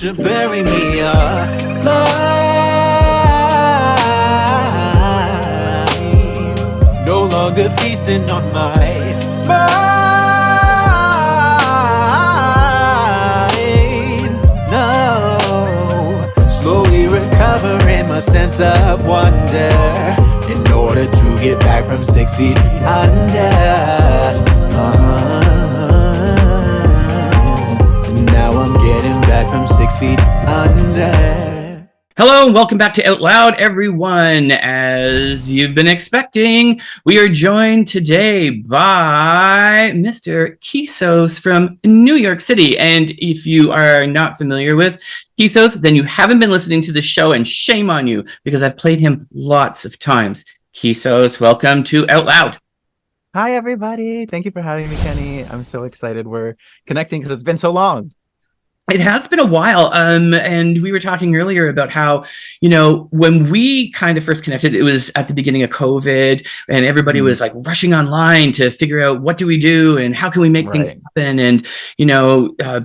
won't you bury me alive? No longer feasting on my mind. No, slowly recovering my sense of wonder in order to get back from 6 feet under. Now I'm getting back from 6 feet under. Hello and welcome back to Out Loud, everyone. As you've been expecting, we are joined today by Mr. KISOS from New York City. And if you are not familiar with KISOS, then you haven't been listening to the show, and shame on you, because I've played him lots of times. KISOS, welcome to Out Loud. Hi, everybody. Thank you for having me, Kenny. I'm so excited we're connecting because it's been so long. It has been a while. And we were talking earlier about how, when we kind of first connected, it was at the beginning of COVID and everybody was like rushing online to figure out what do we do and how can we make things happen and,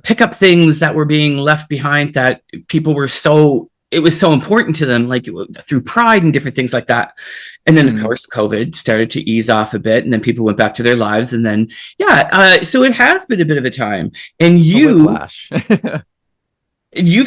pick up things that were being left behind that people were it was so important to them, like through pride and different things like that. And then, of course, COVID started to ease off a bit, and then people went back to their lives. And then, so it has been a bit of a time. And you've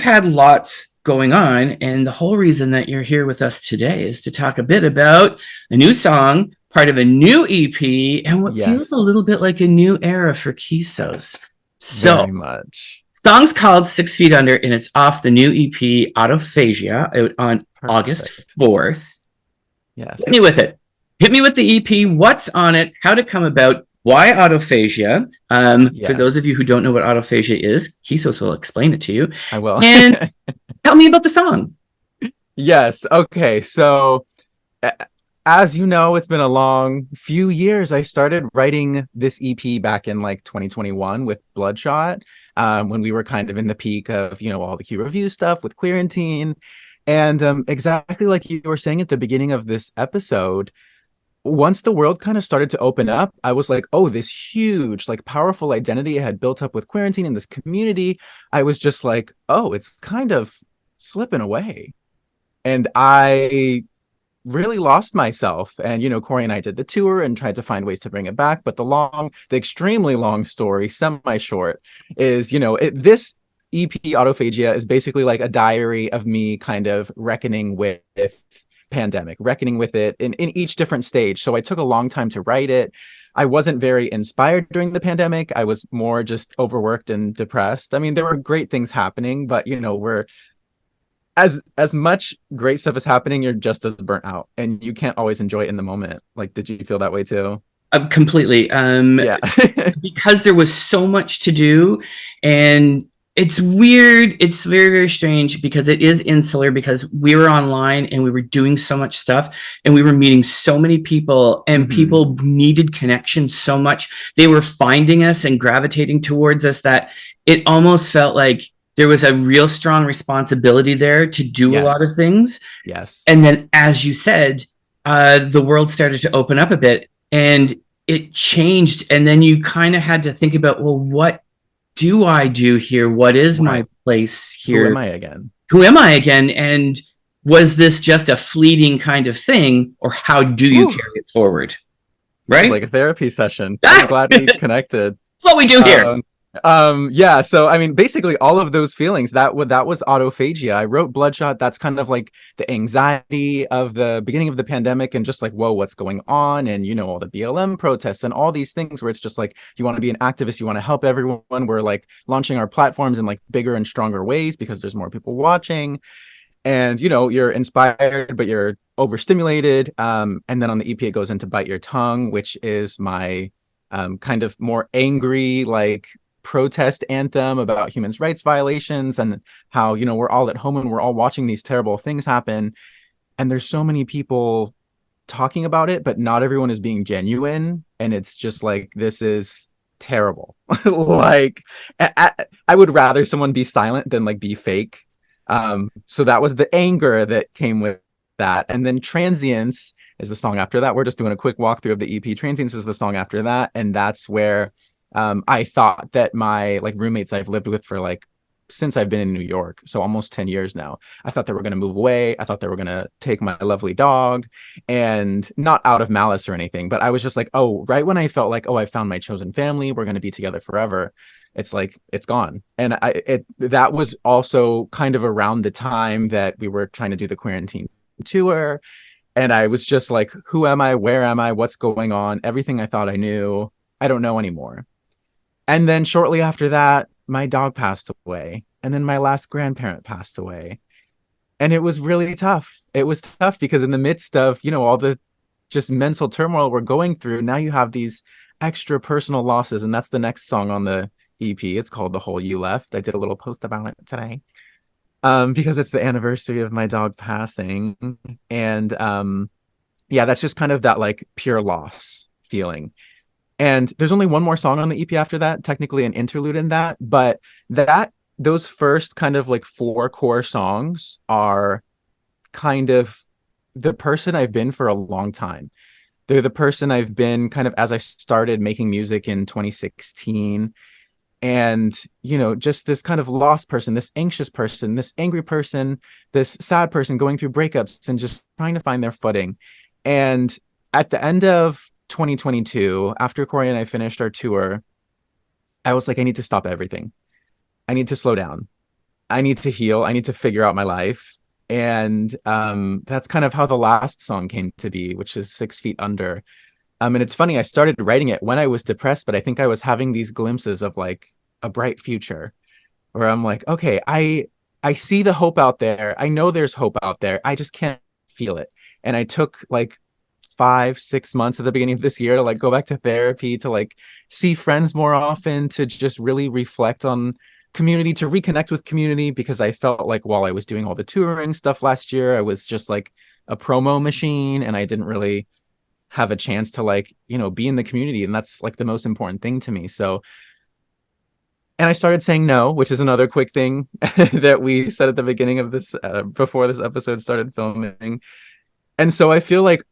had lots going on. And the whole reason that you're here with us today is to talk a bit about a new song, part of a new EP, and what feels a little bit like a new era for KISOS. So very much. Song's called 6 Feet Under, and it's off the new EP, Autophagia, out on August 4th. Yes. Hit me with it. Hit me with the EP. What's on it? How'd it come about? Why Autophagia? For those of you who don't know what Autophagia is, KISOS will explain it to you. I will. And tell me about the song. Yes. Okay. So, as you know, it's been a long few years. I started writing this EP back in like 2021 with Bloodshot. When we were kind of in the peak of, all the Q review stuff with Queerantine. And exactly like you were saying at the beginning of this episode, once the world kind of started to open up, I was like, oh, this huge, like powerful identity I had built up with Queerantine in this community. I was just like, oh, it's kind of slipping away. And I really lost myself. And, Corey and I did the tour and tried to find ways to bring it back. But the extremely long story, semi-short, is, this EP Autophagia is basically like a diary of me kind of reckoning with pandemic, reckoning with it in each different stage. So I took a long time to write it. I wasn't very inspired during the pandemic. I was more just overworked and depressed. I mean, there were great things happening, but, we're as much great stuff is happening, you're just as burnt out and you can't always enjoy it in the moment. Like, did you feel that way too? Completely. Because there was so much to do, and it's weird. It's very, very strange because it is insular, because we were online and we were doing so much stuff and we were meeting so many people, and people needed connection so much. They were finding us and gravitating towards us that it almost felt like there was a real strong responsibility there to do a lot of things. Yes. And then, as you said, the world started to open up a bit and it changed. And then you kind of had to think about, well, what do I do here? What is my place here? Who am I again? And was this just a fleeting kind of thing, or how do you carry it forward? Right? It's like a therapy session. I'm glad we connected. That's what we do here. So I mean, basically all of those feelings, that was Autophagia. I wrote Bloodshot. That's kind of like the anxiety of the beginning of the pandemic and just like, whoa, what's going on? And all the BLM protests and all these things where it's just like, you want to be an activist, you want to help everyone. We're like launching our platforms in like bigger and stronger ways because there's more people watching, and you're inspired but you're overstimulated. And then on the EP it goes into Bite Your Tongue, which is my kind of more angry, like protest anthem about human rights violations and how we're all at home and we're all watching these terrible things happen, and there's so many people talking about it but not everyone is being genuine, and it's just like, this is terrible. Like I would rather someone be silent than like be fake. So that was the anger that came with that. And then Transience is the song after that. We're just doing a quick walkthrough of the EP. Transience is the song after that, and that's where I thought that my like roommates I've lived with for like since I've been in New York, so almost 10 years now. I thought they were going to move away. I thought they were going to take my lovely dog, and not out of malice or anything, but I was just like, oh, right when I felt like, oh, I found my chosen family, we're going to be together forever. It's like, it's gone. And that was also kind of around the time that we were trying to do the Queerantine Tour. And I was just like, who am I? Where am I? What's going on? Everything I thought I knew, I don't know anymore. And then shortly after that, my dog passed away. And then my last grandparent passed away. And it was really tough. It was tough because in the midst of, all the just mental turmoil we're going through, now you have these extra personal losses. And that's the next song on the EP. It's called The Hole You Left. I did a little post about it today. Because it's the anniversary of my dog passing. And yeah, that's just kind of that like pure loss feeling. And there's only one more song on the EP after that, technically an interlude in that, but those first kind of like 4 core songs are kind of the person I've been for a long time. They're the person I've been kind of as I started making music in 2016. And, just this kind of lost person, this anxious person, this angry person, this sad person going through breakups and just trying to find their footing. And at the end of 2022, after Corey and I finished our tour, I was like, I need to stop everything. I need to slow down. I need to heal. I need to figure out my life. And that's kind of how the last song came to be, which is 6 Feet Under. And it's funny, I started writing it when I was depressed, but I think I was having these glimpses of like a bright future where I'm like, okay, I see the hope out there. I know there's hope out there. I just can't feel it. And I took like 5-6 months at the beginning of this year to like go back to therapy, to like see friends more often, to just really reflect on community, to reconnect with community, because I felt like while I was doing all the touring stuff last year, I was just like a promo machine and I didn't really have a chance to like, be in the community. And that's like the most important thing to me. So, and I started saying no, which is another quick thing that we said at the beginning of this, before this episode started filming. And so I feel like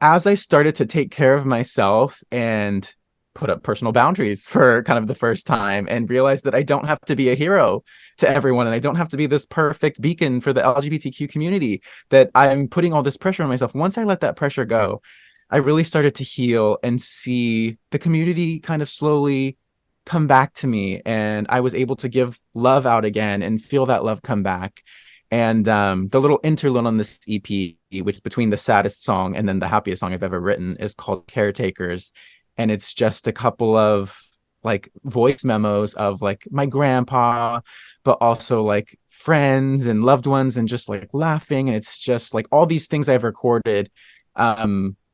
as I started to take care of myself and put up personal boundaries for kind of the first time and realize that I don't have to be a hero to everyone and I don't have to be this perfect beacon for the LGBTQ community, that I'm putting all this pressure on myself. Once I let that pressure go, I really started to heal and see the community kind of slowly come back to me. And I was able to give love out again and feel that love come back. And the little interlude on this EP, which is between the saddest song and then the happiest song I've ever written, is called Caretakers. And it's just a couple of like voice memos of like my grandpa, but also like friends and loved ones and just like laughing. And it's just like all these things I've recorded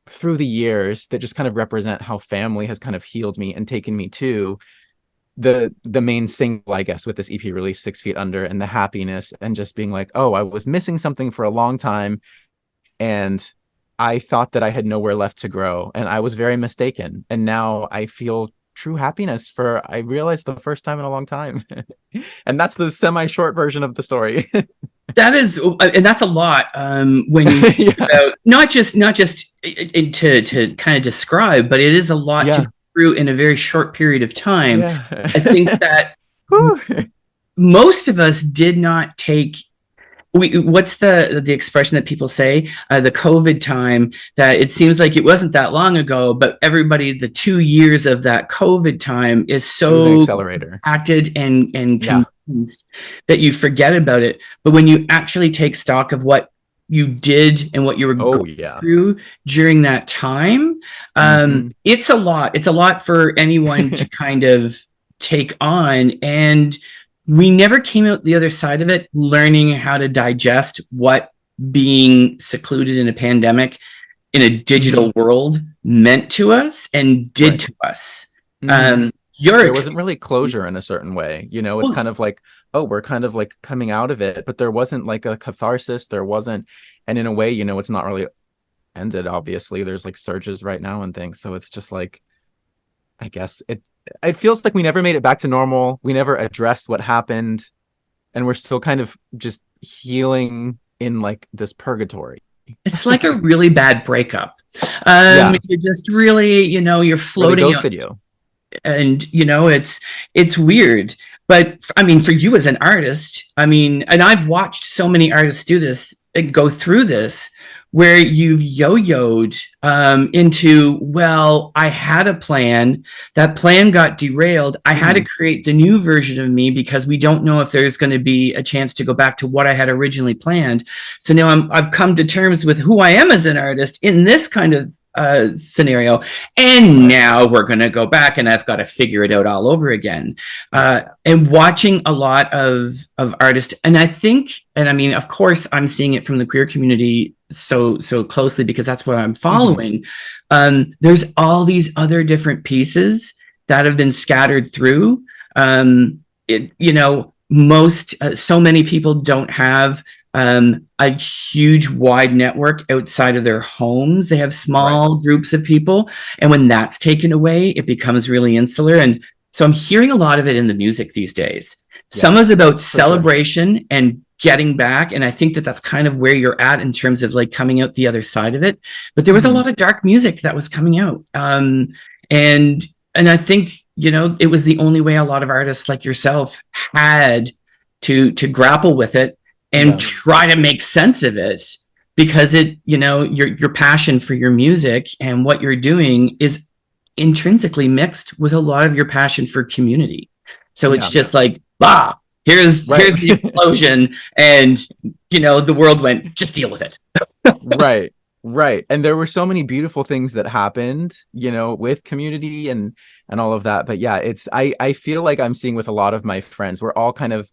through the years that just kind of represent how family has kind of healed me and taken me to the main single, I guess, with this EP release, 6 Feet Under, and the happiness and just being like, oh, I was missing something for a long time. And I thought that I had nowhere left to grow. And I was very mistaken. And now I feel true happiness I realized the first time in a long time. And that's the semi-short version of the story. That is, and that's a lot. When you think about not just to kind of describe, but it is a lot to go through in a very short period of time. I think that most of us did not take. What's the expression that people say? The COVID time, that it seems like it wasn't that long ago, but everybody, the 2 years of that COVID time is so accelerator acted and convinced that you forget about it. But when you actually take stock of what you did and what you were going through during that time, it's a lot. It's a lot for anyone to kind of take on. And we never came out the other side of it learning how to digest what being secluded in a pandemic in a digital world meant to us and did to us. There wasn't really closure in a certain way. It's kind of like, oh, we're kind of like coming out of it, but there wasn't like a catharsis. There wasn't. And in a way, it's not really ended. Obviously, there's like surges right now and things. So it's just like, I guess it feels like we never made it back to normal. We never addressed what happened, and we're still kind of just healing in like this purgatory. It's like a really bad breakup. You're just really, you're floating. Really ghosted you. And it's weird. But I mean, for you as an artist, I mean, and I've watched so many artists do this and go through this, where you've yo-yoed into, well, I had a plan, that plan got derailed. I had to create the new version of me because we don't know if there's going to be a chance to go back to what I had originally planned. So now I've come to terms with who I am as an artist in this kind of scenario, and now we're going to go back and I've got to figure it out all over again. And watching a lot of artists, and I think, and I mean, of course I'm seeing it from the queer community so closely because that's what I'm following. There's all these other different pieces that have been scattered through. So many people don't have a huge wide network outside of their homes. They have small groups of people, and when that's taken away, it becomes really insular. And so I'm hearing a lot of it in the music these days. Some is about celebration and getting back, and I think that that's kind of where you're at in terms of like coming out the other side of it. But there was a lot of dark music that was coming out, and I think, you know, it was the only way a lot of artists like yourself had to grapple with it and try to make sense of it, because it, you know, your passion for your music and what you're doing is intrinsically mixed with a lot of your passion for community. So it's just like, here's the explosion, and, you know, the world went, just deal with it. Right. And there were so many beautiful things that happened, you know, with community and all of that. But yeah, I feel like I'm seeing with a lot of my friends, we're all kind of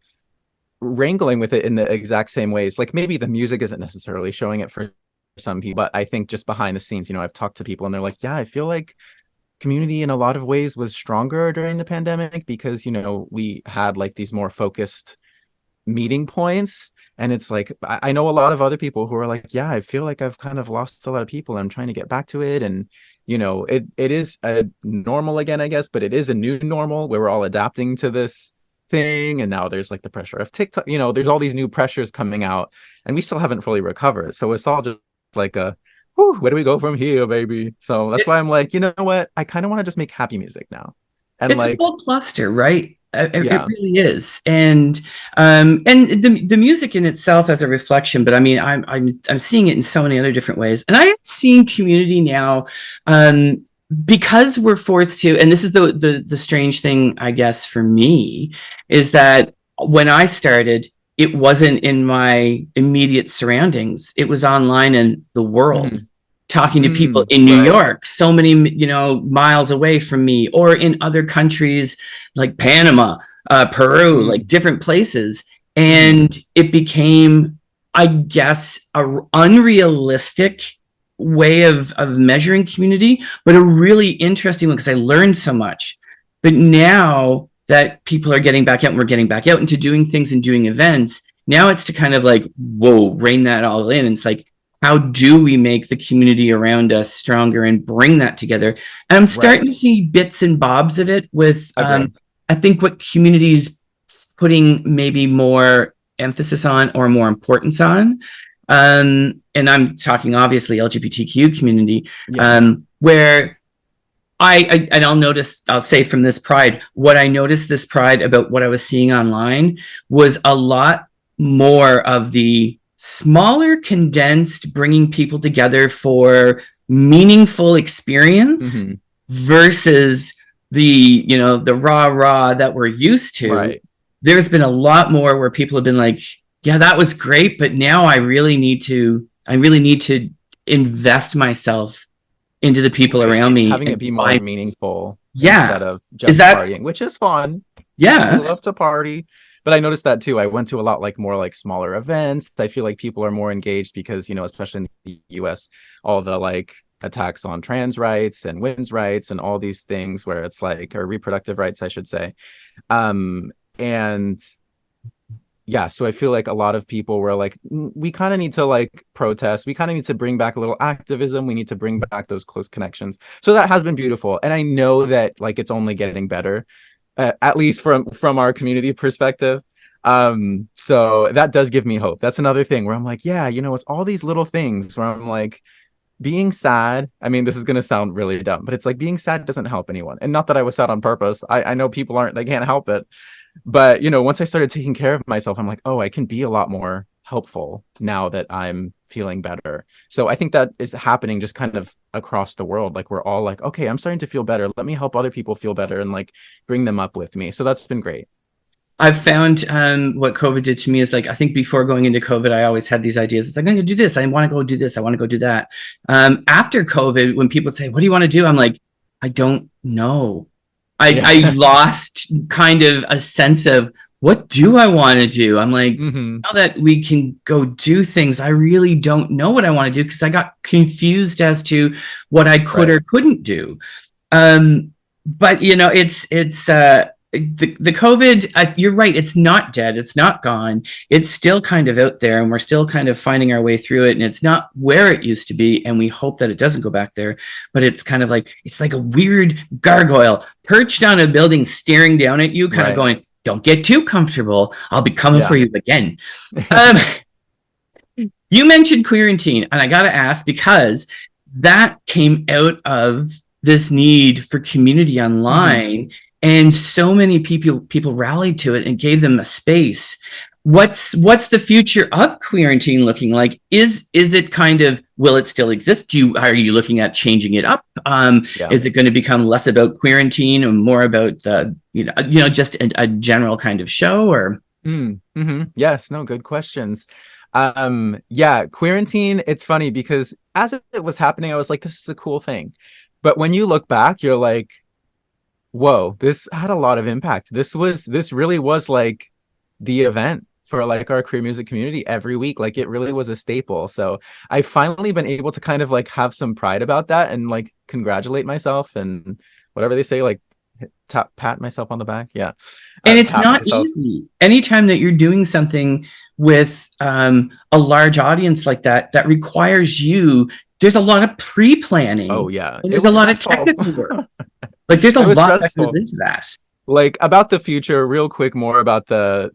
wrangling with it in the exact same ways. Like maybe the music isn't necessarily showing it for some people, but I think just behind the scenes, you know, I've talked to people and they're like, yeah, I feel like community in a lot of ways was stronger during the pandemic because, you know, we had like these more focused meeting points. And it's like, I know a lot of other people who are like, yeah, I feel like I've kind of lost a lot of people. I'm trying to get back to it. And, you know, it is a normal again, I guess, but it is a new normal where we're all adapting to this thing. And now there's like the pressure of TikTok, you know, there's all these new pressures coming out and we still haven't fully recovered. So it's all just like where do we go from here, baby? So that's why I'm like, you know what? I kind of want to just make happy music now. And it's like a whole cluster, right? It really is. And the music in itself as a reflection, but I mean, I'm seeing it in so many other different ways. And I'm seeing community now, because we're forced to, and this is the strange thing, I guess, for me, is that when I started, it wasn't in my immediate surroundings. It was online in the world, talking to people in New York, so many, you know, miles away from me, or in other countries like Panama, Peru, like different places. And it became, I guess, a unrealistic way of measuring community, but a really interesting one because I learned so much. But now that people are getting back out and we're getting back out into doing things and doing events, now it's to kind of like, whoa, rein that all in. And it's like, how do we make the community around us stronger and bring that together? And I'm starting to see bits and bobs of it with, I think what community is putting maybe more emphasis on or more importance on. And I'm talking obviously LGBTQ community, where I'll say from this Pride, what I noticed this Pride about what I was seeing online was a lot more of the smaller, condensed, bringing people together for meaningful experience versus the, you know, the rah that we're used to. There's been a lot more where people have been like, yeah, that was great, but now I really need to invest myself into the people around me, having it be more meaningful instead of just partying, which is fun. I love to party. But I noticed that too. I went to a lot more like smaller events. I feel like people are more engaged because, you know, especially in the US, all the like attacks on trans rights and women's rights and all these things where it's like, or reproductive rights, I should say. And yeah, so I feel like a lot of people were like, we kind of need to like protest. We kind of need to bring back a little activism. We need to bring back those close connections. So that has been beautiful. And I know that like it's only getting better. At least from our community perspective. So that does give me hope. That's another thing where I'm like, yeah, you know, it's all these little things where I'm like, being sad. I mean, this is going to sound really dumb, but it's like being sad doesn't help anyone. And not that I was sad on purpose. I know people they can't help it. But, once I started taking care of myself, I'm like, oh, I can be a lot more helpful now that I'm feeling better. So I think that is happening just kind of across the world. Like we're all like, okay, I'm starting to feel better. Let me help other people feel better and like bring them up with me. So that's been great. I've found what COVID did to me is like, I think before going into COVID, I always had these ideas. It's like, I'm going to do this. I want to go do this. I want to go do that. After COVID, when people say, what do you want to do? I'm like, I don't know. I lost kind of a sense of what do I want to do? I'm like, now that we can go do things, I really don't know what I want to do because I got confused as to what I could or couldn't do. But the COVID, you're right. It's not dead. It's not gone. It's still kind of out there and we're still kind of finding our way through it. And it's not where it used to be. And we hope that it doesn't go back there, but it's kind of like, it's like a weird gargoyle perched on a building, staring down at you, kind of going, don't get too comfortable. I'll be coming for you again. You mentioned Queerantine, and I got to ask, because that came out of this need for community online, and so many people rallied to it and gave them a space. What's the future of Queerantine looking like? Is it kind of, will it still exist? Are you looking at changing it up? Is it going to become less about Queerantine and more about the just a general kind of show? Or Yes, no, good questions. Queerantine, it's funny because as it was happening, I was like, this is a cool thing. But when you look back, you're like, whoa, this had a lot of impact. This really was like the event for like our queer music community every week. Like it really was a staple. So I've finally been able to kind of like have some pride about that and like congratulate myself and whatever they say, like pat myself on the back. Yeah. And it's not easy. Anytime that you're doing something with a large audience like that, that requires there's a lot of pre-planning. Oh yeah. There's a lot of technical work. Like there's a lot that goes into that. Like about the future, real quick, more about the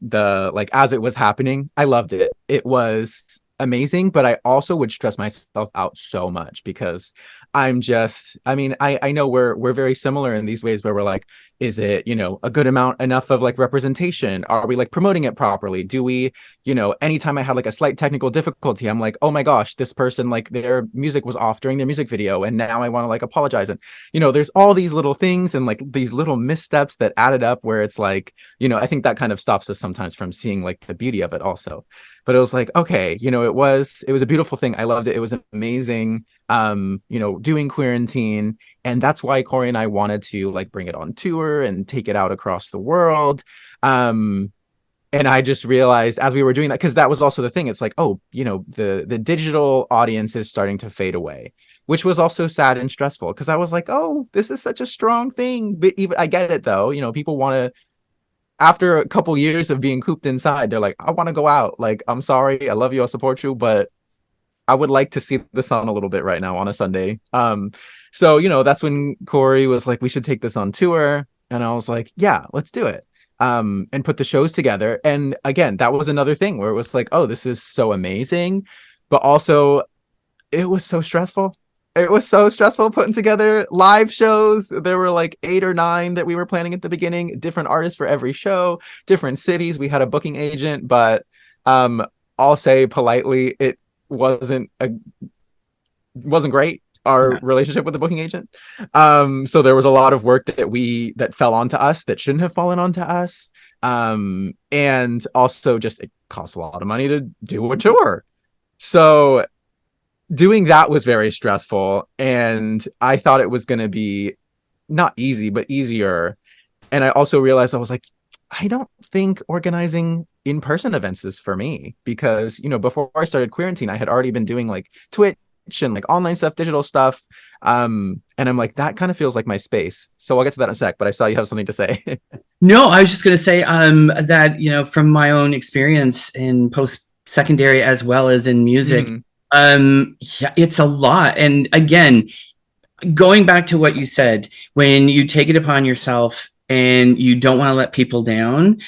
like as it was happening, I loved it. It was amazing, but I also would stress myself out so much because I know we're very similar in these ways where we're like, is it, a good amount enough of like representation? Are we like promoting it properly? Do we, anytime I had like a slight technical difficulty, I'm like, oh my gosh, this person, like their music was off during their music video and now I want to like apologize. And, there's all these little things and like these little missteps that added up where it's like, I think that kind of stops us sometimes from seeing like the beauty of it also. But it was like, okay, it was a beautiful thing. I loved it. It was amazing. Doing Queerantine, and that's why Corey and I wanted to like bring it on tour and take it out across the world. And I just realized as we were doing that, because that was also the thing. It's like, oh, the digital audience is starting to fade away, which was also sad and stressful because I was like, oh, this is such a strong thing. But even I get it though. People want to. After a couple years of being cooped inside, they're like, I want to go out. Like, I'm sorry, I love you, I'll support you, but I would like to see the sun a little bit right now on a Sunday. So that's when Corey was like, we should take this on tour. And I was like, yeah, let's do it. And put the shows together. And again, that was another thing where it was like, oh, this is so amazing. But also it was so stressful. It was so stressful putting together live shows. There were like 8 or 9 that we were planning at the beginning, different artists for every show, different cities. We had a booking agent, but I'll say politely, it wasn't great, our relationship with the booking agent. So there was a lot of work that fell onto us that shouldn't have fallen onto us. And also just it costs a lot of money to do a tour. So doing that was very stressful, and I thought it was going to be not easy, but easier. And I also realized I was like, I don't think organizing in-person events is for me because, before I started Queerantine, I had already been doing like Twitch and like online stuff, digital stuff. And I'm like, that kind of feels like my space. So I'll get to that in a sec, but I saw you have something to say. No, I was just going to say that, from my own experience in post-secondary as well as in music, it's a lot. And again, going back to what you said, when you take it upon yourself and you don't want to let people down,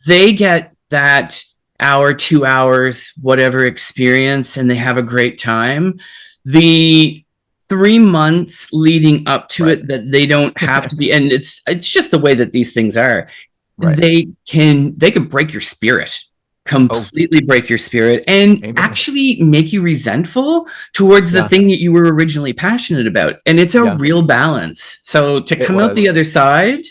they get that hour, 2 hours, whatever experience, and they have a great time. The 3 months leading up to it that they don't have to be, and it's just the way that these things are. Right. they can break your spirit, Oh, completely break your spirit, and amen. actually make you resentful towards the Yeah. thing that you were originally passionate about. And it's a Yeah. real balance. So to It come out the was. other side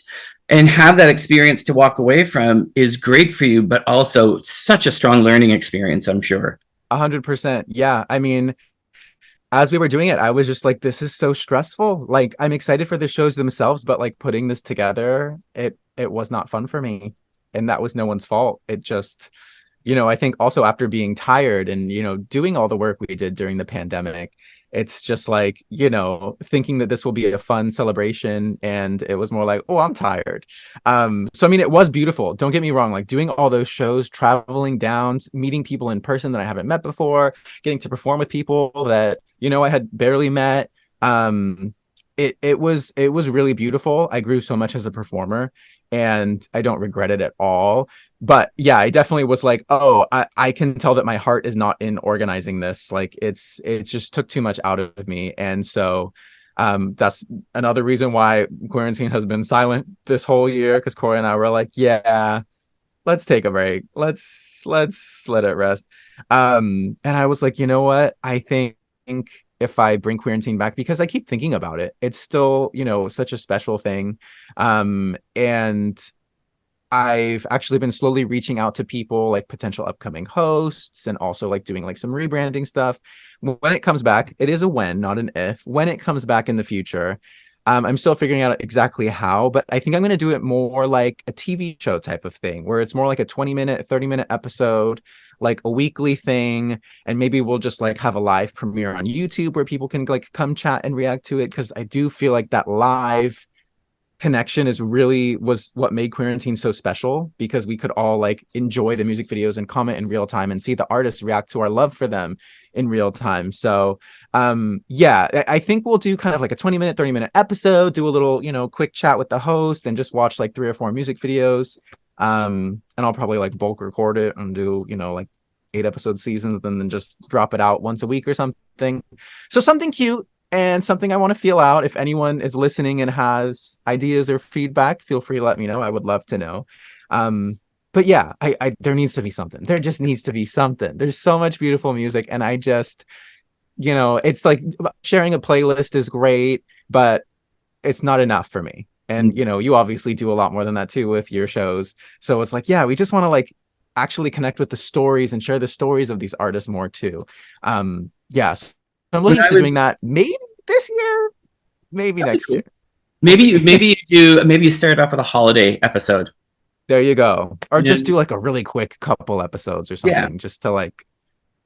and have that experience to walk away from is great for you, but also such a strong learning experience, I'm sure. 100%. Yeah. I mean, as we were doing it, I was just like, this is so stressful. Like, I'm excited for the shows themselves, but like putting this together, it was not fun for me. And that was no one's fault. It just, I think also after being tired and, doing all the work we did during the pandemic, it's just like, thinking that this will be a fun celebration. And it was more like, oh, I'm tired. So I mean, it was beautiful. Don't get me wrong, like doing all those shows, traveling down, meeting people in person that I haven't met before, getting to perform with people that, I had barely met. It was really beautiful. I grew so much as a performer and I don't regret it at all. But yeah, I definitely was like, oh, I can tell that my heart is not in organizing this. Like it just took too much out of me. And so that's another reason why Quarantine has been silent this whole year, because Corey and I were like, yeah, let's take a break. Let's let it rest. And I was like, you know what? I think if I bring Queerantine back, because I keep thinking about it, it's still, such a special thing. And I've actually been slowly reaching out to people like potential upcoming hosts and also like doing like some rebranding stuff. When it comes back, it is a when, not an if. When it comes back in the future, I'm still figuring out exactly how, but I think I'm going to do it more like a TV show type of thing where it's more like a 20-minute, 30-minute episode, like a weekly thing. And maybe we'll just like have a live premiere on YouTube where people can like come chat and react to it. Cause I do feel like that live connection was what made Queerantine so special, because we could all like enjoy the music videos and comment in real time and see the artists react to our love for them in real time. So yeah, I think we'll do kind of like a 20-minute, 30-minute episode, do a little, quick chat with the host and just watch like 3 or 4 music videos. And I'll probably like bulk record it and do, like 8-episode seasons and then just drop it out once a week or something. So something cute and something I want to feel out. If anyone is listening and has ideas or feedback, feel free to let me know. I would love to know. But yeah, I there needs to be something. There just needs to be something. There's so much beautiful music, and I just, it's like sharing a playlist is great, but it's not enough for me. And you obviously do a lot more than that too with your shows. So it's like, yeah, we just want to like actually connect with the stories and share the stories of these artists more too. Yeah, so I'm looking to doing that maybe this year, maybe next year. Maybe you start off with a holiday episode. There you go. Or just do like a really quick couple episodes or something, just to like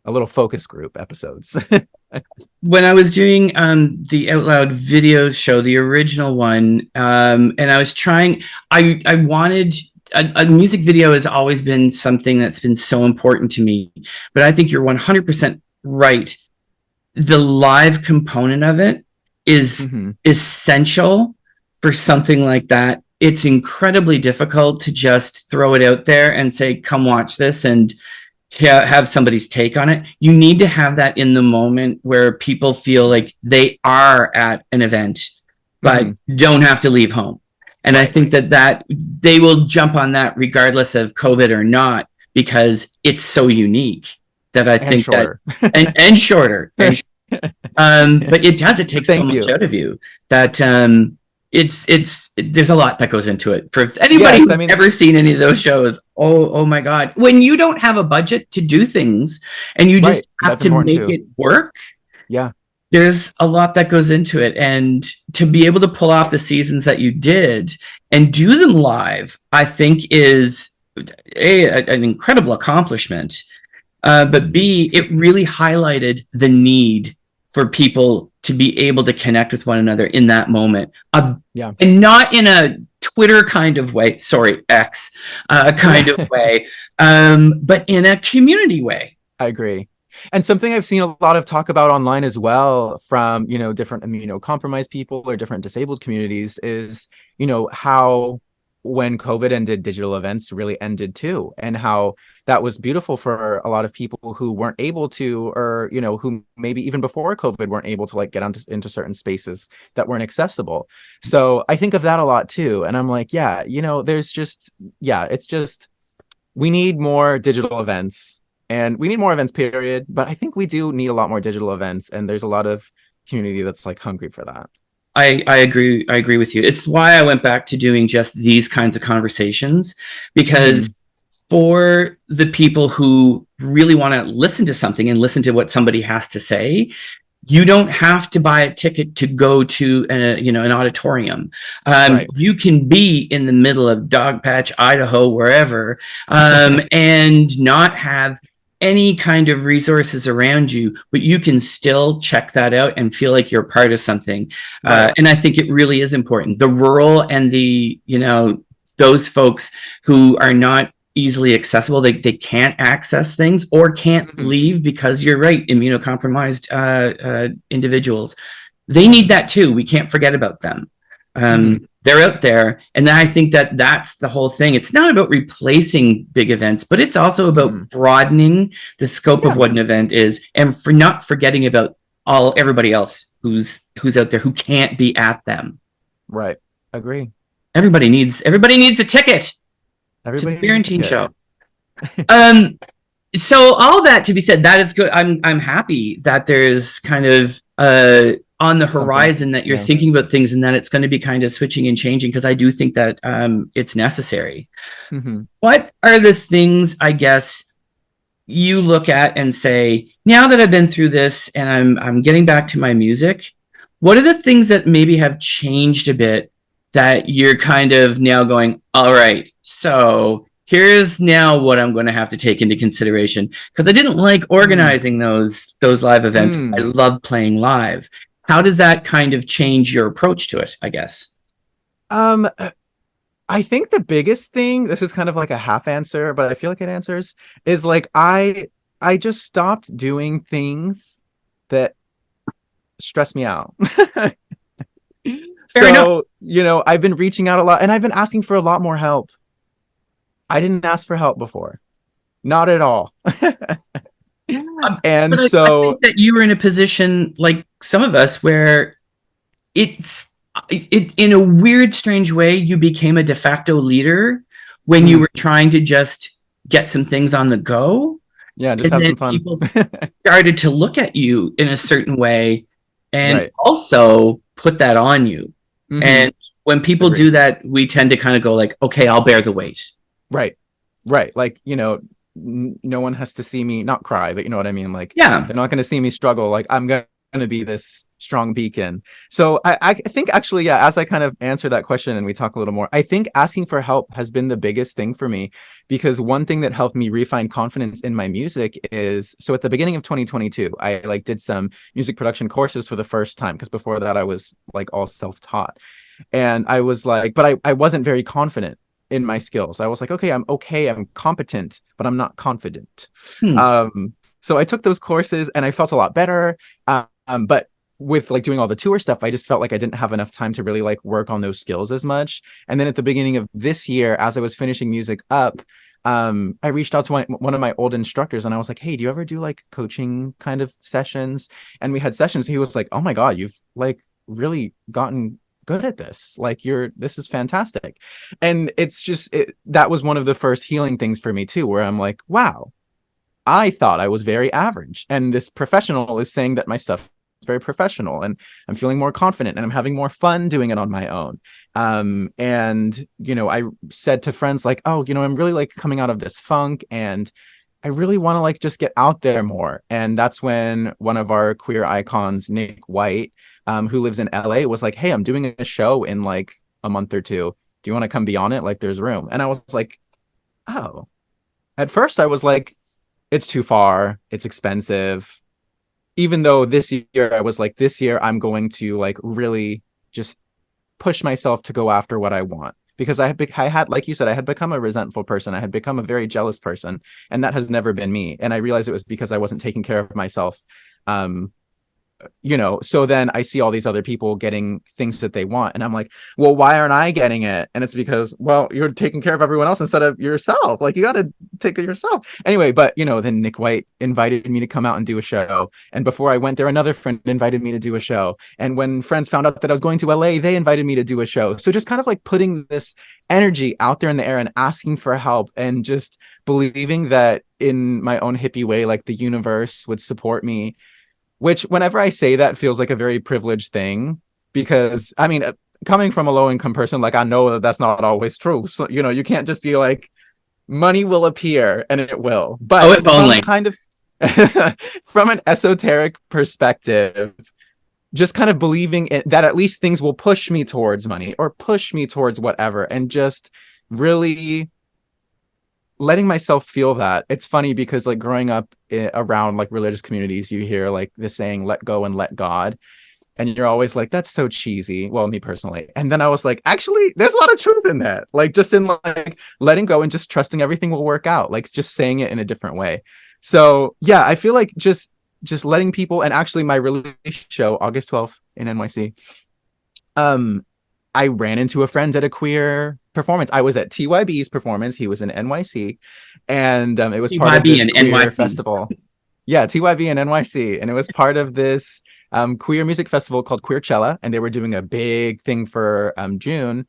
a little focus group episodes. When I was doing the Out Loud video show, the original one, and I was trying, I wanted a music video has always been something that's been so important to me, but I think you're 100% right. The live component of it is essential for something like that. It's incredibly difficult to just throw it out there and say, come watch this and have somebody's take on it. You need to have that in the moment where people feel like they are at an event, but don't have to leave home. And I think that they will jump on that regardless of COVID or not, because it's so unique that I think shorter. and shorter. But it takes so much out of you that it's there's a lot that goes into it. For anybody who's ever seen any of those shows, oh my God, when you don't have a budget to do things and you just have to make it work. Yeah. There's a lot that goes into it, and to be able to pull off the seasons that you did and do them live, I think is an incredible accomplishment. But B, it really highlighted the need for people to be able to connect with one another in that moment. And not in a Twitter kind of way, sorry, X kind of way, but in a community way. I agree. And something I've seen a lot of talk about online as well from, different immunocompromised people or different disabled communities is, how when COVID ended, digital events really ended too, and how that was beautiful for a lot of people who weren't able to, or who maybe even before COVID weren't able to like get into certain spaces that weren't accessible. So I think of that a lot too, and I'm like, yeah, there's just, yeah, it's just, we need more digital events, and we need more events, period. But I think we do need a lot more digital events, and there's a lot of community that's like hungry for that. I agree. I agree with you. It's why I went back to doing just these kinds of conversations, because for the people who really want to listen to something and listen to what somebody has to say, you don't have to buy a ticket to go to an auditorium. Right. You can be in the middle of Dogpatch, Idaho, wherever, and not have any kind of resources around you, but you can still check that out and feel like you're part of something. Right. And I think it really is important. The rural and those folks who are not easily accessible, they can't access things or can't leave, because you're right, immunocompromised individuals, they need that too. We can't forget about them. They're out there. And I think that's the whole thing. It's not about replacing big events, but it's also about broadening the scope of what an event is, and for not forgetting about everybody else who's out there who can't be at them. Right. Agree. Everybody needs a ticket. Everybody to the Queerantine show. So all that to be said, that is good. I'm happy that there's kind of on the horizon that you're thinking about things, and that it's going to be kind of switching and changing, because I do think that it's necessary. What are the things, I guess, you look at and say, now that I've been through this and I'm getting back to my music, what are the things that maybe have changed a bit that you're kind of now going, all right, so here's now what I'm going to have to take into consideration? Because I didn't like organizing those live events. I love playing live. How does that kind of change your approach to it, I guess? I think the biggest thing, this is kind of like a half answer, but I feel like it answers, is like I just stopped doing things that stress me out. So, I've been reaching out a lot, and I've been asking for a lot more help. I didn't ask for help before. Not at all. And so I think that you were in a position like some of us where it in a weird, strange way, you became a de facto leader when you were trying to just get some things on the go. Yeah, just have some fun. People started to look at you in a certain way and also put that on you. And when people do that, we tend to kind of go like, okay, I'll bear the weight. Right. Like, no one has to see me not cry, but you know what I mean? Like, they're not going to see me struggle. Like, I'm going to be this strong beacon. So I think actually, as I kind of answer that question and we talk a little more, I think asking for help has been the biggest thing for me, because one thing that helped me refine confidence in my music is, so at the beginning of 2022, I like did some music production courses for the first time, because before that I was like all self-taught. And I was like, but I wasn't very confident in my skills. I was like, I'm competent, but I'm not confident. So I took those courses and I felt a lot better. But with like doing all the tour stuff, I just felt like I didn't have enough time to really like work on those skills as much. And then at the beginning of this year, as I was finishing music up, I reached out to one of my old instructors, and I was like, hey, do you ever do like coaching kind of sessions? And we had sessions. He was like, oh my God, you've like really gotten good at this. Like this is fantastic. And it's just, that was one of the first healing things for me too, where I'm like, wow, I thought I was very average. And this professional is saying that my stuff is very professional, and I'm feeling more confident and I'm having more fun doing it on my own. And, I said to friends like, oh, I'm really like coming out of this funk, and I really want to like just get out there more. And that's when one of our queer icons, Nick White, who lives in LA, was like, hey, I'm doing a show in like a month or two. Do you want to come be on it? Like, there's room. And I was like, oh. At first I was like, it's too far. It's expensive. Even though this year I was like, this year I'm going to like really just push myself to go after what I want. Because I had, like you said, I had become a resentful person. I had become a very jealous person. And that has never been me. And I realized it was because I wasn't taking care of myself so then I see all these other people getting things that they want, and I'm like, well, why aren't I getting it? And it's because, well, you're taking care of everyone else instead of yourself. Like, you got to take care of yourself anyway. But then Nick White invited me to come out and do a show, and before I went there, another friend invited me to do a show, and when friends found out that I was going to LA, they invited me to do a show. So just kind of like putting this energy out there in the air and asking for help, and just believing that in my own hippie way, like the universe would support me. Which, whenever I say that, feels like a very privileged thing, because I mean, coming from a low income person, like, I know that that's not always true. So, you can't just be like, money will appear, and it will. But if only. kind of from an esoteric perspective, just kind of believing that at least things will push me towards money or push me towards whatever, and just really letting myself feel that. It's funny because, like, growing up around like religious communities, you hear like the saying, let go and let God, and you're always like, that's so cheesy. Well, me personally. And then I was like, actually, there's a lot of truth in that, like, just in like letting go and just trusting everything will work out, like just saying it in a different way. So yeah, I feel like just letting people. And actually, my release show, August 12th in NYC, I ran into a friend at a queer performance. I was at TYB's performance. He was in NYC, and it was part of this queer NYC festival. Yeah, TYB and NYC, and it was part of this queer music festival called Queerchella, and they were doing a big thing for June.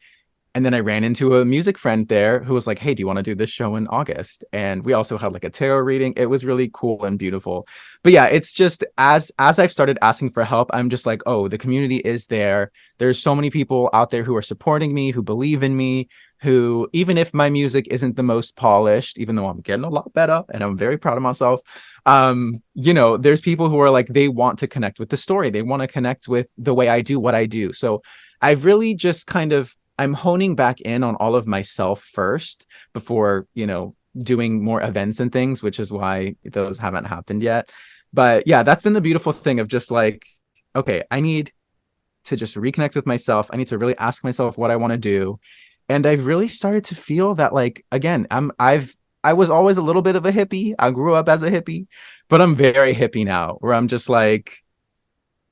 And then I ran into a music friend there who was like, hey, do you want to do this show in August? And we also had like a tarot reading. It was really cool and beautiful. But yeah, it's just as I've started asking for help, I'm just like, oh, the community is there. There's so many people out there who are supporting me, who believe in me, who, even if my music isn't the most polished, even though I'm getting a lot better and I'm very proud of myself, there's people who are like, they want to connect with the story. They want to connect with the way I do what I do. So I've really just I'm honing back in on all of myself first before, doing more events and things, which is why those haven't happened yet. But yeah, that's been the beautiful thing of just like, okay, I need to just reconnect with myself. I need to really ask myself what I want to do. And I've really started to feel that, like, again, I was always a little bit of a hippie. I grew up as a hippie, but I'm very hippie now, where I'm just like,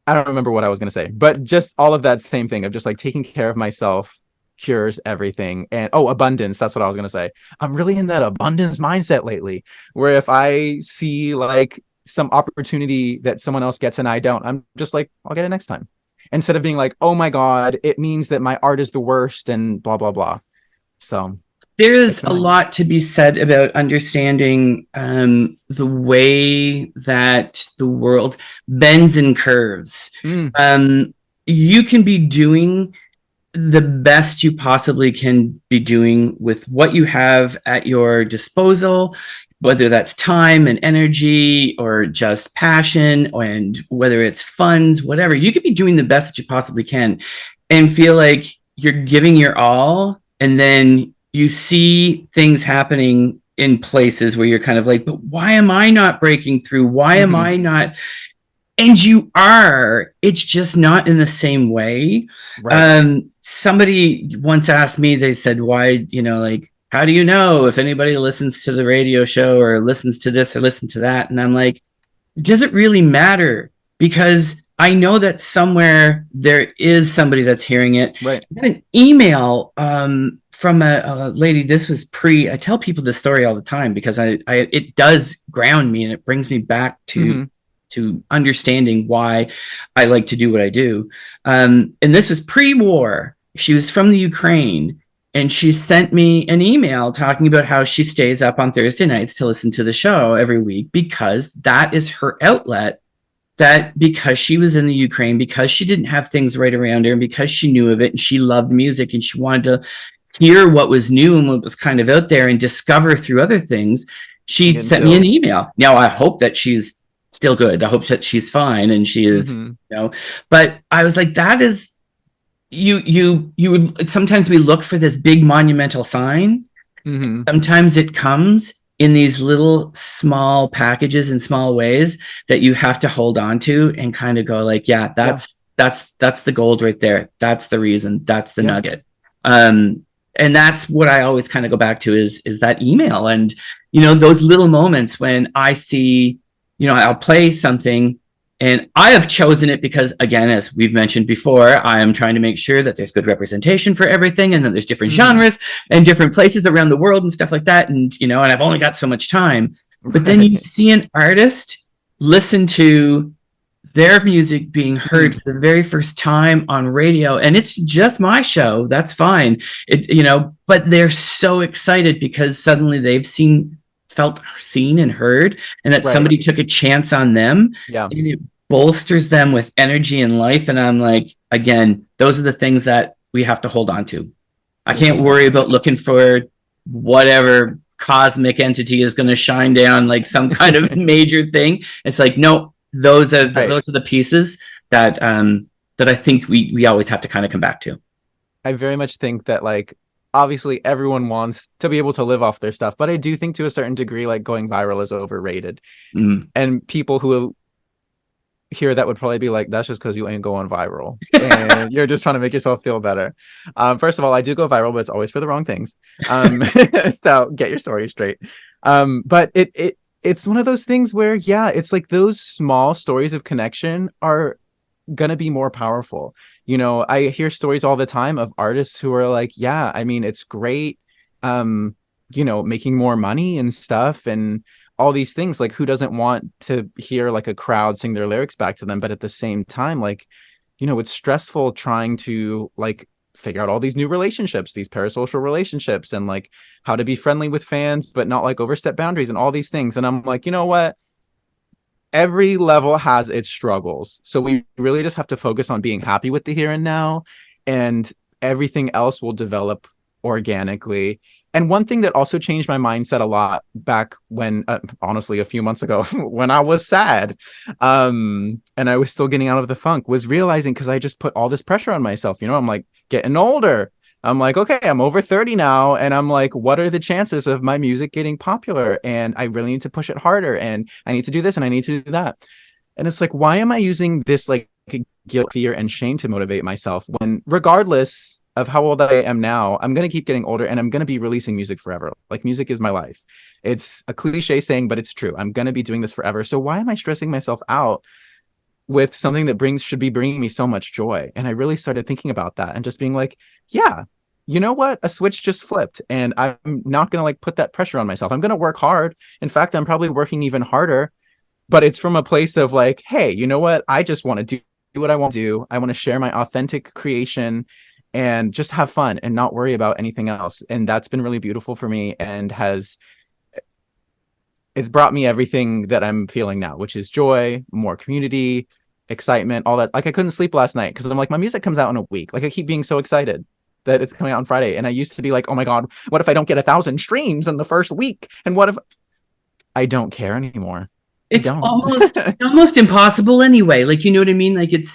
I don't remember what I was going to say, but just all of that same thing of just like taking care of myself cures everything. And abundance, that's what I was going to say. I'm really in that abundance mindset lately, where if I see like some opportunity that someone else gets and I don't, I'm just like, I'll get it next time, instead of being like, oh my god, it means that my art is the worst and blah blah blah. So there is a lot to be said about understanding the way that the world bends and curves. You can be doing the best you possibly can be doing with what you have at your disposal, whether that's time and energy or just passion, and whether it's funds, whatever. You could be doing the best that you possibly can and feel like you're giving your all, and then you see things happening in places where you're kind of like, but why am I not breaking through? Why am I not? And you are, it's just not in the same way. Right. Somebody once asked me, they said, why, like, how do you know if anybody listens to the radio show or listens to this or listen to that? And I'm like, does it really matter? Because I know that somewhere there is somebody that's hearing it. Right. I got an email from a lady. This was I tell people this story all the time because it does ground me, and it brings me back to understanding why I like to do what I do. And this was pre-war. She was from the Ukraine, and she sent me an email talking about how she stays up on Thursday nights to listen to the show every week because that is her outlet. That because she was in the Ukraine, because she didn't have things right around her, and because she knew of it and she loved music and she wanted to hear what was new and what was kind of out there and discover through other things, she sent me an email. Now, I hope that she's still good. I hope that she's fine and she is, but I was like, that is, you would, sometimes we look for this big monumental sign. Sometimes it comes in these little small packages in small ways that you have to hold on to and kind of go like, yeah, that's the gold right there. That's the reason. That's the nugget. And that's what I always kind of go back to is that email. And, those little moments when I see, I'll play something And I have chosen it because, again, as we've mentioned before, I am trying to make sure that there's good representation for everything and that there's different genres and different places around the world and stuff like that. And, you know, and I've only got so much time. But then you see an artist listen to their music being heard for the very first time on radio, and it's just my show. That's fine. You know, but they're so excited because suddenly they've felt seen and heard, and that somebody took a chance on them. Yeah. And it bolsters them with energy and life. And I'm like, again, those are the things that we have to hold on to. I can't worry about looking for whatever cosmic entity is going to shine down like some kind of major thing. It's like, no, those are the pieces that that I think we always have to kind of come back to. I very much think that, like, obviously everyone wants to be able to live off their stuff, but I do think to a certain degree, like, going viral is overrated. And people who hear that would probably be like, that's just because you ain't going viral and you're just trying to make yourself feel better. First of all, I do go viral, but it's always for the wrong things. So get your story straight. But it's one of those things where, yeah, it's like those small stories of connection are gonna be more powerful. You know, I hear stories all the time of artists who are like, yeah, I mean, it's great, you know, making more money and stuff and all these things. Like, who doesn't want to hear like a crowd sing their lyrics back to them? But at the same time, like, you know, it's stressful trying to like figure out all these new relationships, these parasocial relationships, and like how to be friendly with fans but not like overstep boundaries and all these things. And I'm like, you know what, every level has its struggles, so we really just have to focus on being happy with the here and now, and everything else will develop organically. And one thing that also changed my mindset a lot back when, honestly, a few months ago, when I was sad, and I was still getting out of the funk, was realizing, because I just put all this pressure on myself. You know, I'm like getting older. I'm like, okay, I'm over 30 now. And I'm like, what are the chances of my music getting popular? And I really need to push it harder. And I need to do this and I need to do that. And it's like, why am I using this like guilt, fear, and shame to motivate myself when, regardless of how old I am now, I'm going to keep getting older and I'm going to be releasing music forever. Like, music is my life. It's a cliche saying, but it's true. I'm going to be doing this forever. So why am I stressing myself out with something that should be bringing me so much joy? And I really started thinking about that and just being like, yeah, you know what? A switch just flipped, and I'm not going to like put that pressure on myself. I'm going to work hard. In fact, I'm probably working even harder, but it's from a place of like, hey, you know what? I just want to do what I want to do. I want to share my authentic creation and just have fun and not worry about anything else. And that's been really beautiful for me, and it's brought me everything that I'm feeling now, which is joy, more community, excitement, all that. Like, I couldn't sleep last night because I'm like, my music comes out in a week. Like, I keep being so excited that it's coming out on Friday. And I used to be like, oh my God, what if I don't get 1,000 streams in the first week? And what if I don't care anymore? It's almost impossible anyway. Like, you know what I mean? Like, it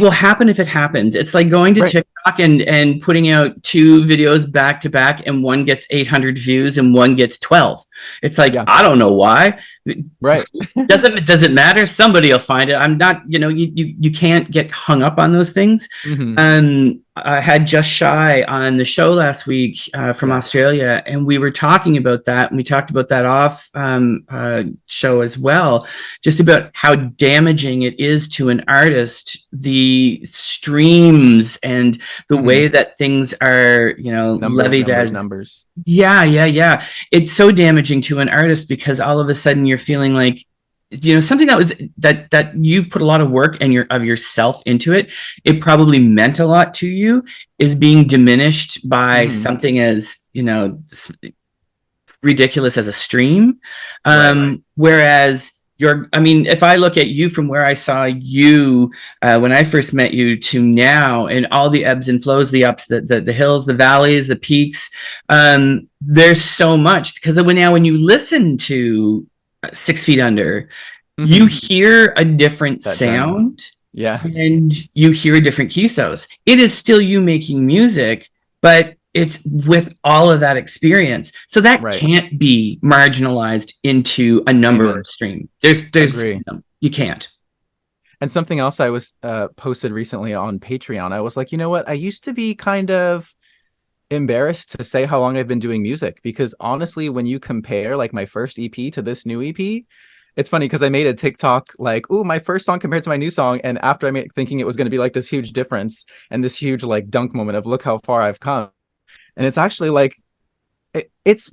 will happen if it happens. It's like going to TikTok and putting out 2 videos back to back, and one gets 800 views and one gets 12. It's like, I don't know why. Right. Does it matter? Somebody will find it. I'm not, you know, you can't get hung up on those things. I had Just Shy on the show last week from Australia, and we were talking about that, and we talked about that off show as well, just about how damaging it is to an artist, the streams and the way that things are, you know, levied as numbers. Yeah. It's so damaging to an artist because all of a sudden you're feeling like, you know, something that was that you've put a lot of work and of yourself into it. It probably meant a lot to you, is being diminished by something as, you know, ridiculous as a stream. Whereas I mean, if I look at you from where I saw you when I first met you to now, and all the ebbs and flows, the ups, the hills, the valleys, the peaks, there's so much, because when you listen to 6 Feet Under, you hear a different sound. Yeah. And you hear a different KISOS. It is still you making music, but it's with all of that experience. So that can't be marginalized into a number stream. There's you can't. And something else I was posted recently on Patreon, I was like, you know what? I used to be kind of embarrassed to say how long I've been doing music, because honestly, when you compare like my first EP to this new EP, it's funny because I made a TikTok like, "Ooh, my first song compared to my new song," and after I made thinking it was going to be like this huge difference and this huge like dunk moment of look how far I've come, and it's actually like it's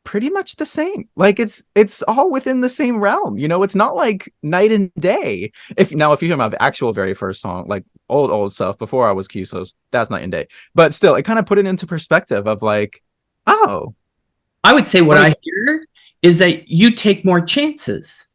pretty much the same. Like it's all within the same realm. You know, it's not like night and day. If you hear my actual very first song, like old stuff before I was KISOS, that's night and day. But still, it kind of put it into perspective of like, oh, I would say what I hear is that you take more chances.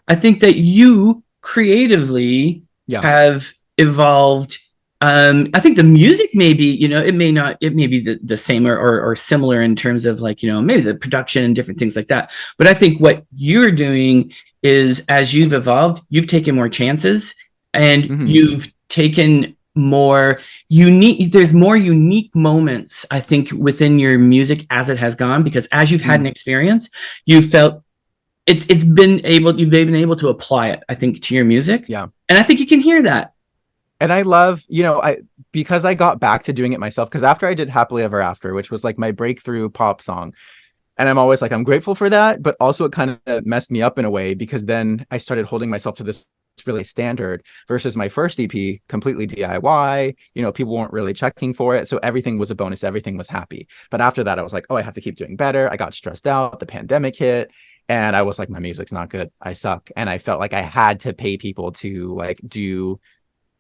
I think that you creatively have evolved. I think the music may be, it may be the same or similar in terms of like, maybe the production and different things like that. But I think what you're doing is as you've evolved, you've taken more chances and you've taken more there's more unique moments, I think, within your music as it has gone, because as you've had an experience, you felt you've been able to apply it, I think, to your music. Yeah. And I think you can hear that. And I love, because I got back to doing it myself, because after I did Happily Ever After, which was like my breakthrough pop song, and I'm always like, I'm grateful for that, but also it kind of messed me up in a way, because then I started holding myself to this really standard versus my first EP, completely DIY. People weren't really checking for it. So everything was a bonus. Everything was happy. But after that, I was like, oh, I have to keep doing better. I got stressed out. The pandemic hit. And I was like, my music's not good. I suck. And I felt like I had to pay people to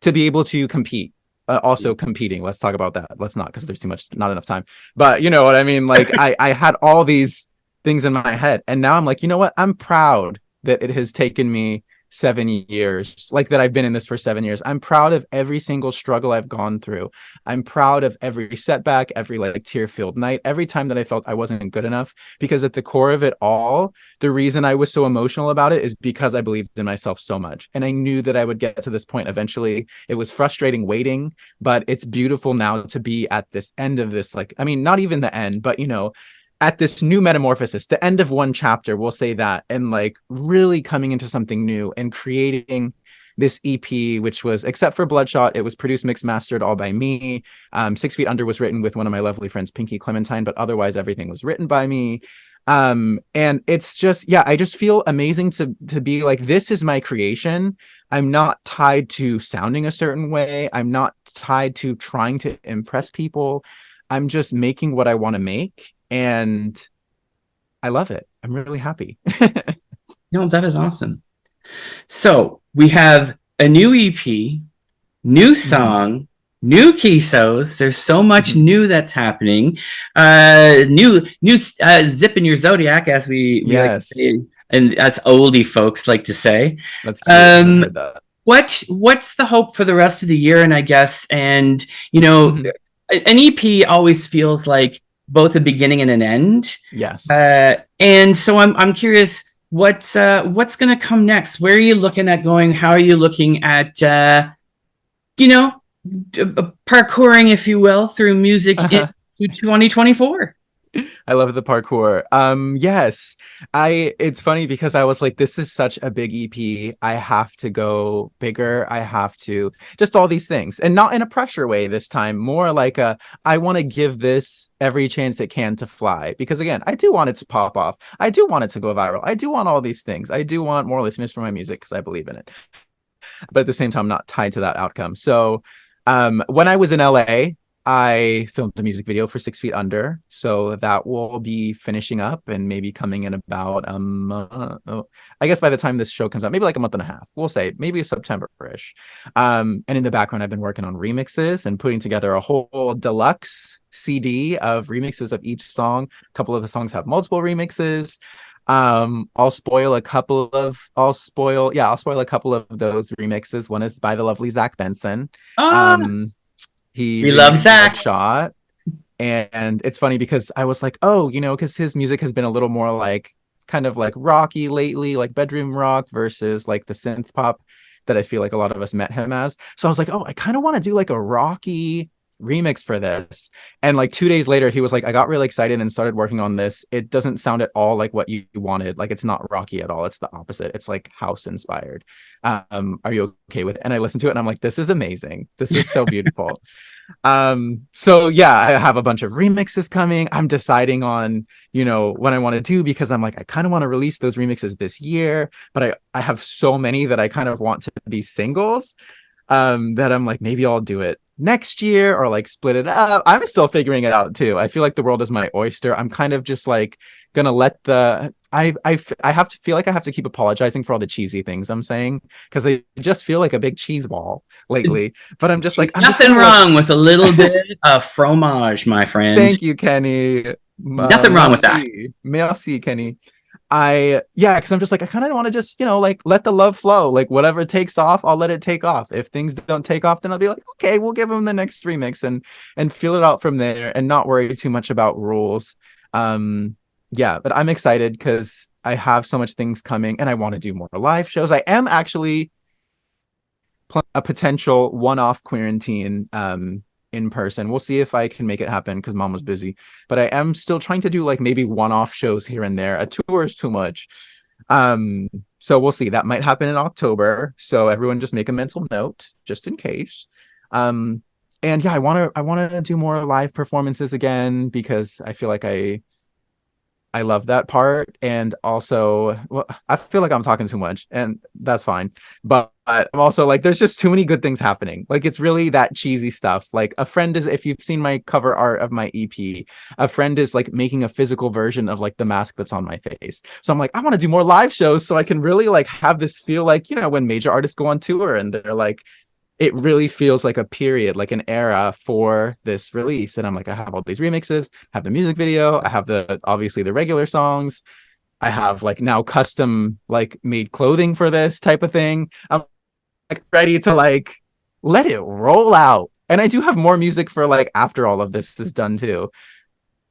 be able to compete. Also competing. Let's talk about that. Let's not, because there's not enough time. But you know what I mean? Like I had all these things in my head. And now I'm like, you know what? I'm proud that it has taken me 7 years, like that I've been in this for 7 years. I'm proud of every single struggle I've gone through. I'm proud of every setback, every like tear-filled night, every time that I felt I wasn't good enough, because at the core of it all, the reason I was so emotional about it is because I believed in myself so much. And I knew that I would get to this point eventually. It was frustrating waiting, but it's beautiful now to be at this end of this, like, I mean, not even the end, but at this new metamorphosis, the end of one chapter, we'll say that, and like really coming into something new and creating this EP, which was, except for Bloodshot, it was produced, mixed, mastered all by me. 6 Feet Under was written with one of my lovely friends, Pinky Clementine, but otherwise everything was written by me. And it's just, I just feel amazing to be like, this is my creation. I'm not tied to sounding a certain way. I'm not tied to trying to impress people. I'm just making what I want to make. And I love it. I'm really happy. No, that is awesome. So we have a new EP, new song, new KISOS. There's so much new that's happening. New zip in your zodiac, as we like to say, and that's oldie folks like to say. That's true. I've heard that. What's the hope for the rest of the year? And I guess, and an EP always feels like both a beginning and an end. Yes. And so I'm curious, what's going to come next? Where are you looking at going? How are you looking at, parkouring, if you will, through music into 2024? I love the parkour. Yes. It's funny because I was like, this is such a big EP. I have to go bigger. I have to just all these things, and not in a pressure way this time, more like I want to give this every chance it can to fly, because again, I do want it to pop off. I do want it to go viral. I do want all these things. I do want more listeners for my music because I believe in it. But at the same time, I'm not tied to that outcome. So when I was in LA, I filmed a music video for 6 Feet Under, so that will be finishing up and maybe coming in about I guess by the time this show comes out, maybe like a month and a half. We'll say maybe September-ish. And in the background, I've been working on remixes and putting together a whole deluxe CD of remixes of each song. A couple of the songs have multiple remixes. I'll spoil a couple of those remixes. One is by the lovely Zach Benson. We love Zach. Shot. And it's funny because I was like, oh, because his music has been a little more like kind of like rocky lately, like bedroom rock versus like the synth pop that I feel like a lot of us met him as. So I was like, oh, I kind of want to do like a rocky remix for this. And like 2 days later, he was like, I got really excited and started working on this. It doesn't sound at all like what you wanted. Like, it's not rocky at all. It's the opposite. It's like house inspired. Are you okay with it? And I listened to it and I'm like, this is amazing. This is so beautiful. So yeah, I have a bunch of remixes coming. I'm deciding on, what I want to do, because I'm like, I kind of want to release those remixes this year, but I have so many that I kind of want to be singles, that I'm like, maybe I'll do it next year or like split it up. I'm still figuring it out too. I feel like the world is my oyster. I'm kind of just like gonna let I have to feel like I have to keep apologizing for all the cheesy things I'm saying, because I just feel like a big cheese ball lately. But I'm just like, nothing wrong with a little bit of fromage, my friend. Thank you, Kenny. Nothing wrong with that. Merci, Kenny. Because I'm just like, I kind of want to just, like, let the love flow. Like, whatever takes off, I'll let it take off. If things don't take off, then I'll be like, okay, we'll give them the next remix and feel it out from there and not worry too much about rules. But I'm excited because I have so much things coming and I want to do more live shows. I am actually a potential one-off Queerantine in person. We'll see if I can make it happen because mom was busy, but I am still trying to do like maybe one-off shows here and there. A tour is too much. So we'll see. That might happen in October. So everyone just make a mental note just in case. And yeah, I want to do more live performances again, because I feel like I love that part. And also, well, I feel like I'm talking too much, and that's fine. But I'm also like, there's just too many good things happening. Like, it's really that cheesy stuff. Like, a friend is, if you've seen my cover art of my EP, a friend is like making a physical version of like the mask that's on my face. So I'm like, I want to do more live shows so I can really like have this feel like, when major artists go on tour and they're like, it really feels like a period, like an era for this release. And I'm like, I have all these remixes, have the music video, I have obviously the regular songs, I have like now custom like made clothing for this type of thing. I'm like ready to like let it roll out. And I do have more music for like after all of this is done too.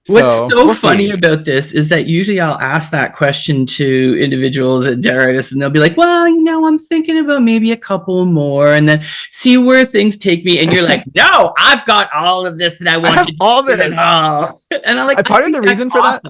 What's so funny about this is that usually I'll ask that question to individuals at artists, and they'll be like, well, I'm thinking about maybe a couple more and then see where things take me. And you're like, no, I've got all of this and I want to all this. And I'm like, part of the reason for that.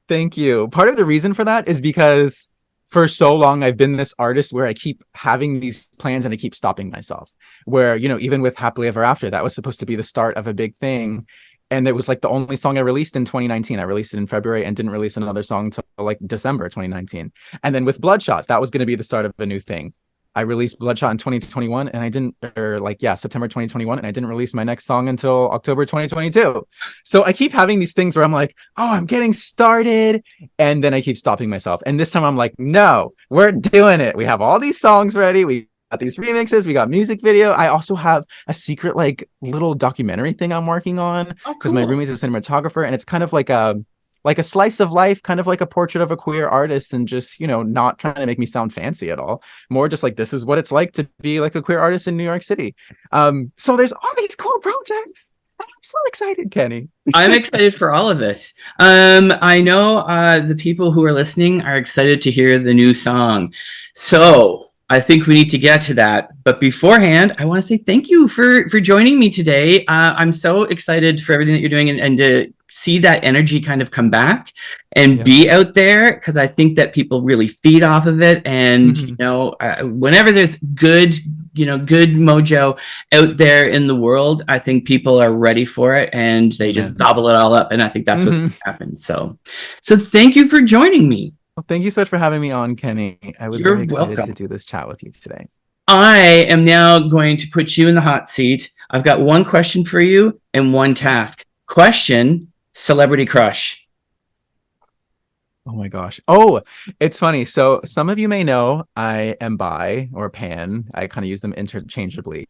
Thank you. Part of the reason for that is because for so long I've been this artist where I keep having these plans and I keep stopping myself. Where, even with Happily Ever After, that was supposed to be the start of a big thing. And it was like the only song I released in 2019. I released it in February and didn't release another song until like December 2019. And then with Bloodshot, that was going to be the start of a new thing. I released Bloodshot in 2021 and I didn't, September 2021. And I didn't release my next song until October 2022. So I keep having these things where I'm like, oh, I'm getting started. And then I keep stopping myself. And this time I'm like, no, we're doing it. We have all these songs ready. We got these remixes, we got music video. I also have a secret like little documentary thing I'm working on because my roommate's a cinematographer, and it's kind of like a slice of life, kind of like a portrait of a queer artist, and just not trying to make me sound fancy at all, more just like this is what it's like to be like a queer artist in New York City. So there's all these cool projects. I'm so excited, Kenny. I'm excited for all of it. I know the people who are listening are excited to hear the new song, so I think we need to get to that. But beforehand, I want to say thank you for joining me today. I'm so excited for everything that you're doing and to see that energy kind of come back and be out there, because I think that people really feed off of it. And, whenever there's good mojo out there in the world, I think people are ready for it and they just gobble it all up. And I think that's what's going to happen. So thank you for joining me. Well, thank you so much for having me on, Kenny. I was very excited to do this chat with you today. I am now going to put you in the hot seat. I've got one question for you and one task. Question: celebrity crush. Oh my gosh. Oh, it's funny. So some of you may know I am bi or pan. I kind of use them interchangeably.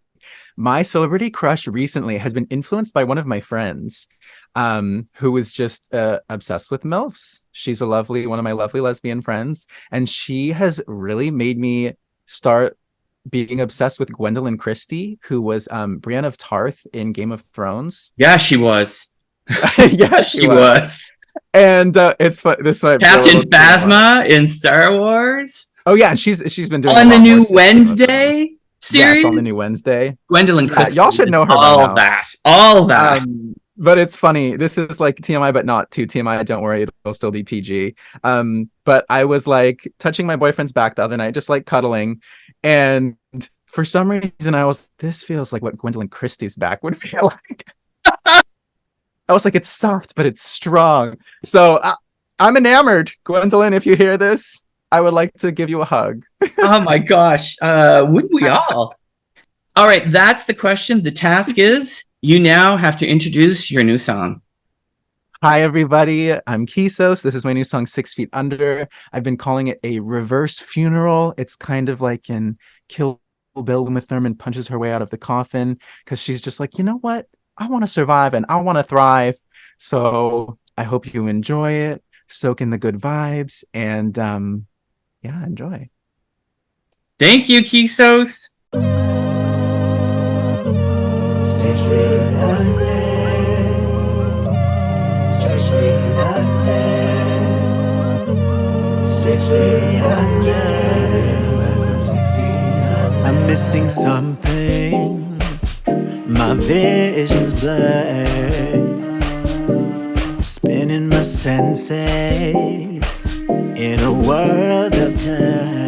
My celebrity crush recently has been influenced by one of my friends, who was just obsessed with MILFs. She's one of my lovely lesbian friends, and she has really made me start being obsessed with Gwendolyn Christie, who was Brienne of Tarth in Game of Thrones. Yeah, she was. Yeah, she was. And it's fun. Captain Phasma in Star Wars. Oh yeah, and she's been doing on the new Wednesday. Serious? on the new Wednesday. Gwendolyn Christie. Y'all should know her by All now. that. All that. But it's funny. This is like TMI, but not too TMI. Don't worry, it'll still be PG. But I was like touching my boyfriend's back the other night, just like cuddling, and for some reason this feels like what Gwendolyn Christie's back would feel like. I was like, it's soft, but it's strong. So I'm enamored. Gwendolyn, if you hear this, I would like to give you a hug. Oh my gosh. Wouldn't we all? All right. That's the question. The task is you now have to introduce your new song. Hi, everybody. I'm KISOS. This is my new song, 6 Feet Under. I've been calling it a reverse funeral. It's kind of like in Kill Bill when Uma Thurman punches her way out of the coffin because she's just like, you know what? I want to survive and I want to thrive. So I hope you enjoy it. Soak in the good vibes and enjoy. Thank you, KISOS. 6 feet under. 6 feet under. 6 feet under. 6 feet under. I'm missing something. My vision's blurred. Spinning my senses in a world of time.